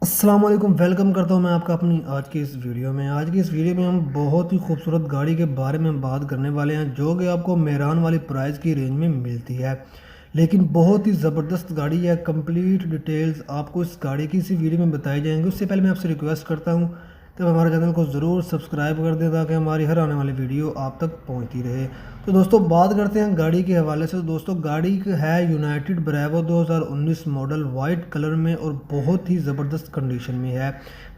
السلام علیکم، ویلکم کرتا ہوں میں آپ کا اپنی آج کی اس ویڈیو میں ہم بہت ہی خوبصورت گاڑی کے بارے میں بات کرنے والے ہیں جو کہ آپ کو میران والی پرائز کی رینج میں ملتی ہے، لیکن بہت ہی زبردست گاڑی ہے۔ کمپلیٹ ڈیٹیلز آپ کو اس گاڑی کی اسی ویڈیو میں بتائی جائیں گے۔ اس سے پہلے میں آپ سے ریکویسٹ کرتا ہوں کہ ہمارے چینل کو ضرور سبسکرائب کر دیں تاکہ ہماری ہر آنے والی ویڈیو آپ تک پہنچتی رہے۔ تو دوستو بات کرتے ہیں گاڑی کے حوالے سے۔ دوستو گاڑی ہے United Bravo 2019 model, white colour میں اور بہت ہی زبردست کنڈیشن میں ہے۔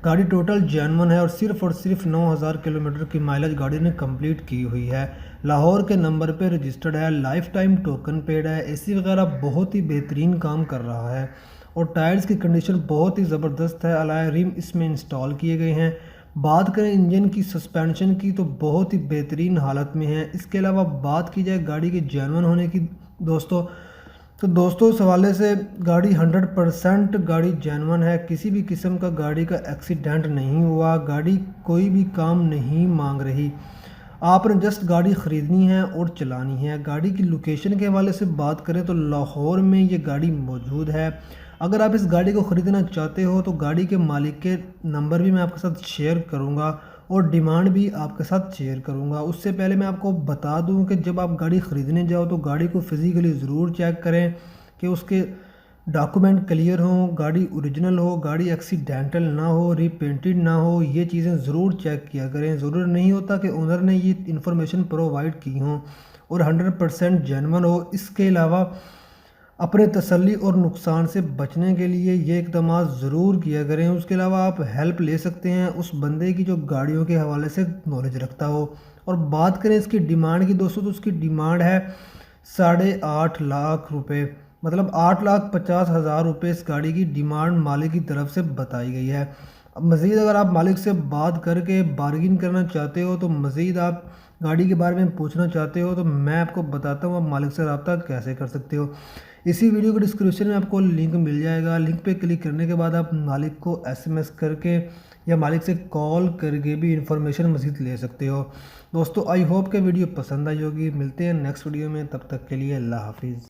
گاڑی ٹوٹل جینون ہے اور صرف 9000 کلومیٹر کی مائلج گاڑی نے کمپلیٹ کی ہوئی ہے۔ لاہور کے نمبر پہ رجسٹرڈ ہے، لائف ٹائم ٹوکن پیڈ ہے، اے سی وغیرہ بہت ہی بہترین کام کر رہا ہے اور ٹائرز کی کنڈیشن بہت ہی زبردست ہے۔ الائے ریم اس میں انسٹال کیے گئے ہیں۔ بات کریں انجن کی، سسپینشن کی، تو بہت ہی بہترین حالت میں ہے۔ اس کے علاوہ بات کی جائے گاڑی کے جینون ہونے کی دوستو اس حوالے سے گاڑی 100% گاڑی جینون ہے۔ کسی بھی قسم کا گاڑی کا ایکسیڈنٹ نہیں ہوا، گاڑی کوئی بھی کام نہیں مانگ رہی۔ آپ نے جسٹ گاڑی خریدنی ہے اور چلانی ہے۔ گاڑی کی لوکیشن کے حوالے سے بات کریں تو لاہور میں یہ گاڑی موجود ہے۔ اگر آپ اس گاڑی کو خریدنا چاہتے ہو تو گاڑی کے مالک کے نمبر بھی میں آپ کے ساتھ شیئر کروں گا اور ڈیمانڈ بھی آپ کے ساتھ شیئر کروں گا۔ اس سے پہلے میں آپ کو بتا دوں کہ جب آپ گاڑی خریدنے جاؤ تو گاڑی کو فزیکلی ضرور چیک کریں کہ اس کے ڈاکومنٹ کلیئر ہوں، گاڑی اوریجنل ہو، گاڑی ایکسیڈنٹل نہ ہو، ری پینٹڈ نہ ہو۔ یہ چیزیں ضرور چیک کیا کریں۔ ضرور نہیں ہوتا کہ اونر نے یہ انفارمیشن پرووائڈ کی ہوں اور 100% جینون ہو۔ اس کے علاوہ اپنے تسلی اور نقصان سے بچنے کے لیے یہ اقدامات ضرور کیا کریں۔ اس کے علاوہ آپ ہیلپ لے سکتے ہیں اس بندے کی جو گاڑیوں کے حوالے سے نالج رکھتا ہو۔ اور بات کریں اس کی ڈیمانڈ کی دوستو، تو اس کی ڈیمانڈ ہے 8.5 لاکھ روپے، مطلب 8,50,000 روپے اس گاڑی کی ڈیمانڈ مالک کی طرف سے بتائی گئی ہے۔ مزید اگر آپ مالک سے بات کر کے بارگین کرنا چاہتے ہو، تو مزید آپ گاڑی کے بارے میں پوچھنا چاہتے ہو، تو میں آپ کو بتاتا ہوں آپ مالک سے رابطہ کیسے کر سکتے ہو۔ اسی ویڈیو کے ڈسکرپشن میں آپ کو لنک مل جائے گا۔ لنک پہ کلک کرنے کے بعد آپ مالک کو SMS کر کے یا مالک سے کال کر کے بھی انفارمیشن مزید لے سکتے ہو۔ دوستو آئی ہوپ کہ ویڈیو پسند آئی ہوگی۔ ملتے ہیں نیکسٹ ویڈیو میں، تب تک کے لیے اللہ حافظ۔